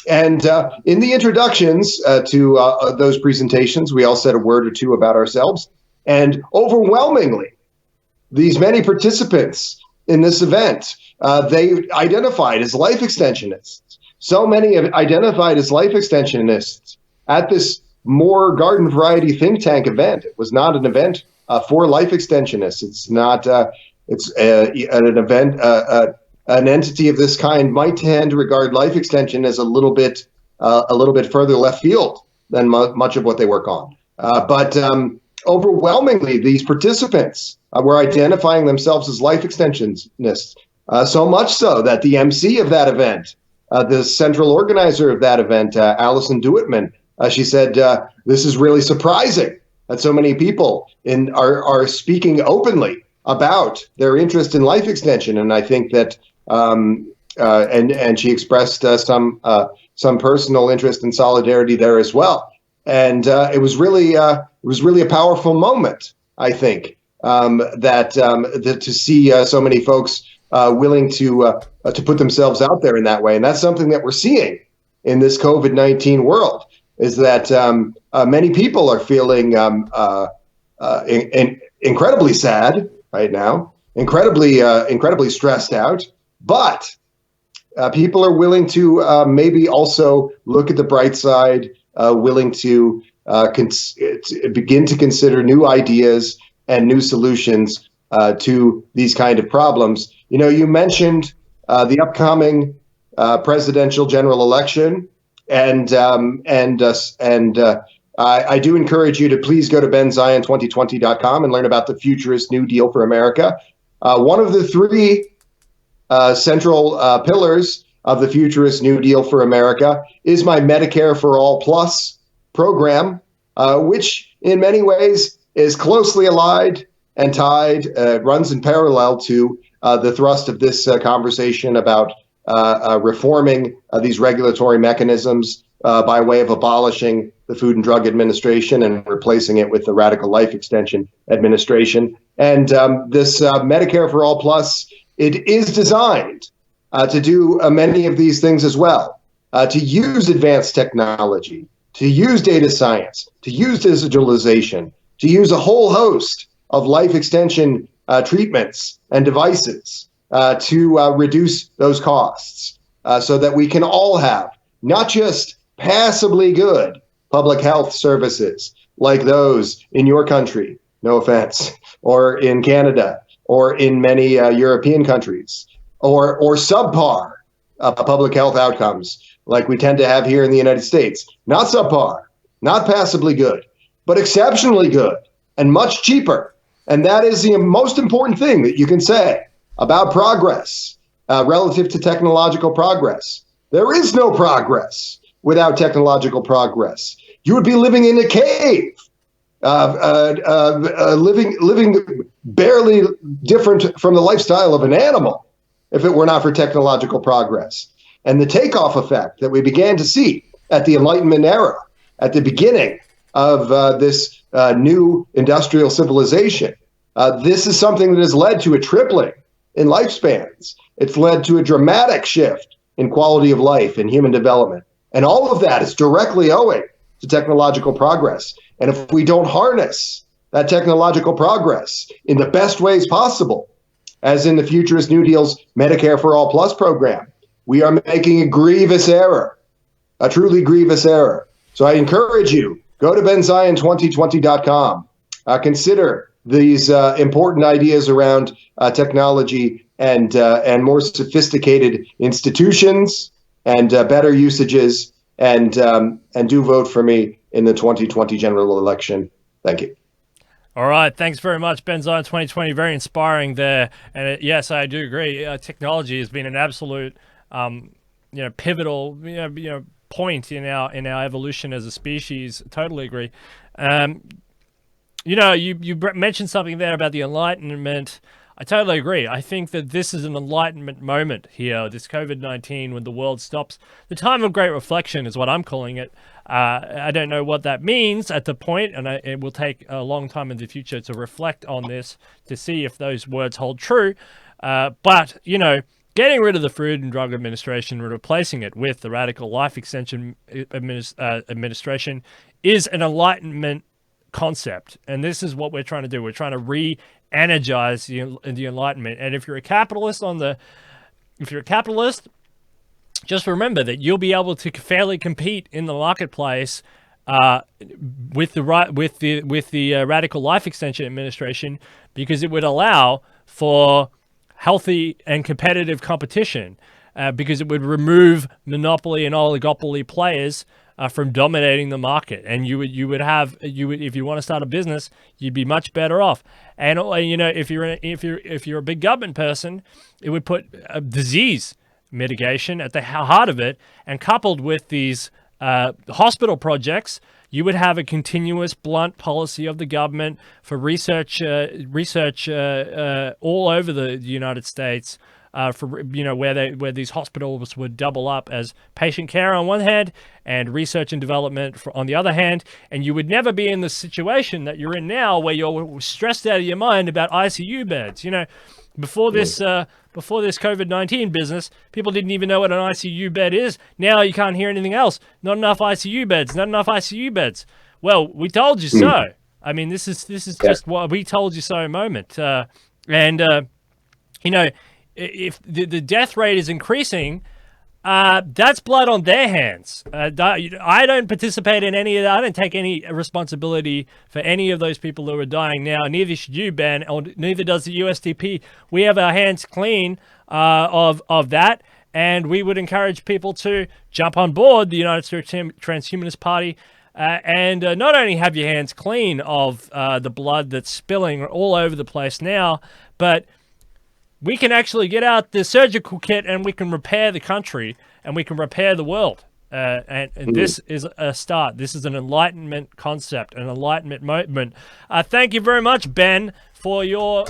And in the introductions to those presentations, we all said a word or two about ourselves. And overwhelmingly, these many participants in this event, they identified as life extensionists. So many have identified as life extensionists at this more garden variety think tank event. It was not an event for life extensionists. It's not. It's an event. An entity of this kind might tend to regard life extension as a little bit further left field than much of what they work on. But overwhelmingly, these participants were identifying themselves as life extensionists, so much so that the MC of that event, the central organizer of that event, Alison Dewittman, she said, "This is really surprising that so many people are speaking openly about their interest in life extension." And I think that, and she expressed some personal interest and solidarity there as well. And it was really a powerful moment, I think, that to see so many folks willing to put themselves out there in that way. And that's something that we're seeing in this COVID-19 world, is that many people are feeling incredibly sad right now, incredibly stressed out, but people are willing to maybe also look at the bright side, willing to begin to consider new ideas and new solutions to these kind of problems. You know, you mentioned the upcoming presidential general election, and I do encourage you to please go to benzion2020.com and learn about the Futurist New Deal for America. One of the three central pillars of the Futurist New Deal for America is my Medicare for All Plus program, which in many ways is closely allied and tied, runs in parallel to the thrust of this conversation about reforming these regulatory mechanisms by way of abolishing the Food and Drug Administration and replacing it with the Radical Life Extension Administration. And this Medicare for All Plus, it is designed to do many of these things as well, to use advanced technology, to use data science, to use digitalization, to use a whole host of life extension treatments and devices to reduce those costs so that we can all have not just passably good public health services like those in your country, no offense, or in Canada, or in many European countries, or subpar public health outcomes like we tend to have here in the United States. Not subpar, not passably good, but exceptionally good and much cheaper. And that is the most important thing that you can say about progress relative to technological progress. There is no progress without technological progress. You would be living in a cave, living barely different from the lifestyle of an animal if it were not for technological progress. And the takeoff effect that we began to see at the Enlightenment era, at the beginning of this new industrial civilization, this is something that has led to a tripling in lifespans. It's led to a dramatic shift in quality of life and human development. And all of that is directly owing to technological progress. And if we don't harness that technological progress in the best ways possible, as in the futurist New Deal's Medicare for All Plus program, we are making a grievous error, a truly grievous error. So I encourage you, go to benzion2020.com, consider these important ideas around technology and more sophisticated institutions and better usages, and do vote for me in the 2020 general election. Thank you. All right, thanks very much, Benzion 2020. Very inspiring there, and yes, I do agree. Technology has been an absolute, pivotal, point in our evolution as a species. Totally agree. You mentioned something there about the Enlightenment. I totally agree. I think that this is an enlightenment moment here, this COVID-19, when the world stops. The time of great reflection is what I'm calling it. I don't know what that means at the point, and it will take a long time in the future to reflect on this to see if those words hold true. But, getting rid of the Food and Drug Administration and replacing it with the Radical Life Extension Administration is an enlightenment concept, and this is what we're trying to do. We're trying to re-energize the Enlightenment. And if you're a capitalist, just remember that you'll be able to fairly compete in the marketplace with the Radical Life Extension Administration, because it would allow for healthy and competitive competition, because it would remove monopoly and oligopoly players from dominating the market, and you would if you want to start a business, you'd be much better off. And if you're a big government person, it would put disease mitigation at the heart of it, and coupled with these hospital projects, you would have a continuous, blunt policy of the government for research all over the United States. Where these hospitals would double up as patient care on one hand and research and development on the other hand, and you would never be in the situation that you're in now, where you're stressed out of your mind about ICU beds. Before this COVID-19 business, people didn't even know what an ICU bed is. Now you can't hear anything else. Not enough ICU beds. Not enough ICU beds. Well, we told you so. I mean, this is just what we told you so moment. If the death rate is increasing, that's blood on their hands. I don't participate in any of that. I don't take any responsibility for any of those people who are dying now. Neither should you, Ben, or neither does the USDP. We have our hands clean of that, and we would encourage people to jump on board the United States Transhumanist-Party and not only have your hands clean of the blood that's spilling all over the place now, but we can actually get out the surgical kit and we can repair the country and we can repair the world. And this is a start. This is an enlightenment concept, an enlightenment moment. Thank you very much, Ben, for your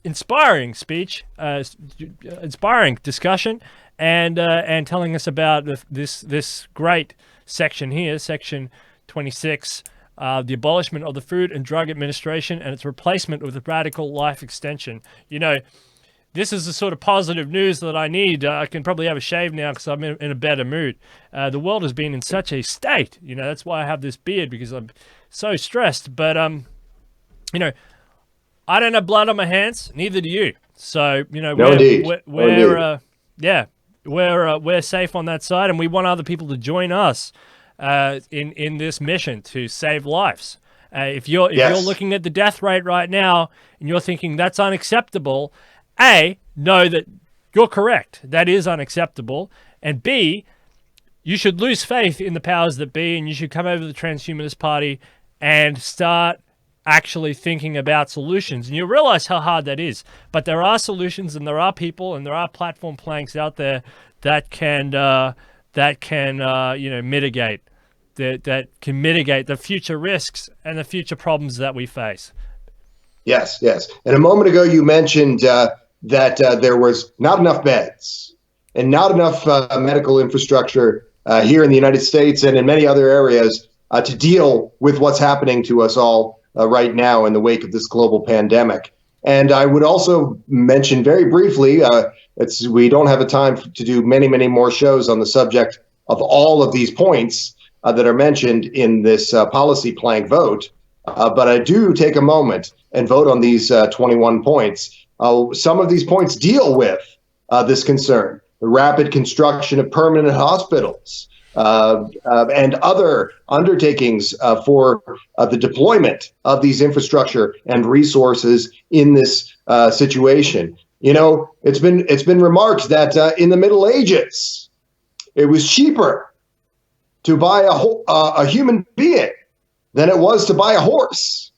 inspiring speech, inspiring discussion, and telling us about this great section here, Section 26, the abolishment of the Food and Drug Administration and its replacement with the Radical Life Extension. This is the sort of positive news that I need. I can probably have a shave now because I'm in a better mood. The world has been in such a state. That's why I have this beard, because I'm so stressed. But, I don't have blood on my hands. Neither do you. So, we're safe on that side, and we want other people to join us in this mission to save lives. If you're looking at the death rate right now and you're thinking that's unacceptable, A, know that you're correct. That is unacceptable. And B, you should lose faith in the powers that be, and you should come over to the Transhumanist Party and start actually thinking about solutions. And you'll realize how hard that is. But there are solutions, and there are people, and there are platform planks out there that can mitigate the future risks and the future problems that we face. Yes. And a moment ago, you mentioned that there was not enough beds and not enough medical infrastructure here in the United States and in many other areas to deal with what's happening to us all right now in the wake of this global pandemic. And I would also mention very briefly, we don't have a time to do many more shows on the subject of all of these points that are mentioned in this policy plank vote. But I do take a moment and vote on these 21 points. Some of these points deal with this concern: the rapid construction of permanent hospitals and other undertakings for the deployment of these infrastructure and resources in this situation. You know, it's been remarked that in the Middle Ages, it was cheaper to buy a human being than it was to buy a horse.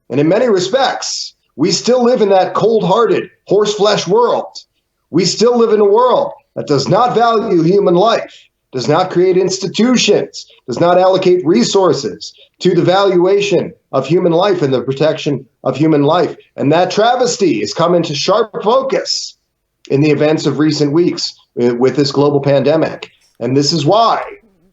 And in many respects, we still live in that cold-hearted, horse-flesh world. We still live in a world that does not value human life, does not create institutions, does not allocate resources to the valuation of human life and the protection of human life. And that travesty has come into sharp focus in the events of recent weeks with this global pandemic. And this is why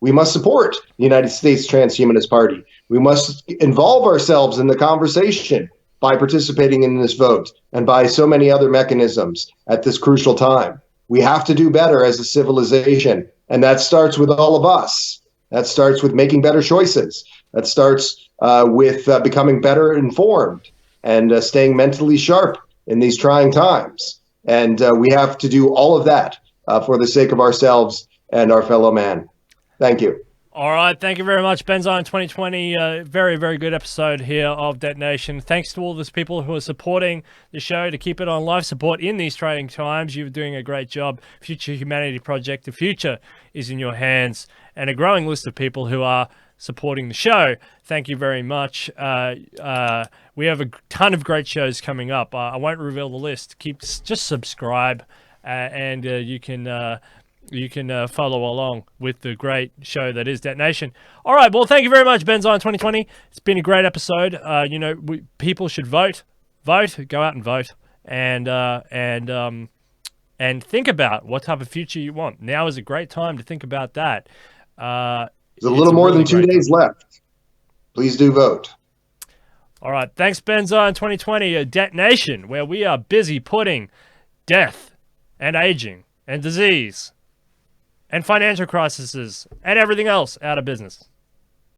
we must support the United States Transhumanist Party. We must involve ourselves in the conversation by participating in this vote and by so many other mechanisms at this crucial time. We have to do better as a civilization, and that starts with all of us. That starts with making better choices. That starts with becoming better informed and staying mentally sharp in these trying times. And we have to do all of that for the sake of ourselves and our fellow man. Thank you. All right. Thank you very much, Benzion 2020. Very, very good episode here of Detonation. Thanks to all those people who are supporting the show to keep it on life support in these trying times. You're doing a great job. Future Humanity Project, the future is in your hands. And a growing list of people who are supporting the show. Thank you very much. We have a ton of great shows coming up. I won't reveal the list. Just subscribe and you can follow along with the great show that is Detonation. All right, well, thank you very much, Benzion 2020. It's been a great episode. People should vote, go out and vote, and think about what type of future you want. Now is a great time to think about that. There's a little more than 2 days left. Please do vote. All right, thanks, Benzion 2020, a Detonation, where we are busy putting death and aging and disease and financial crises and everything else out of business.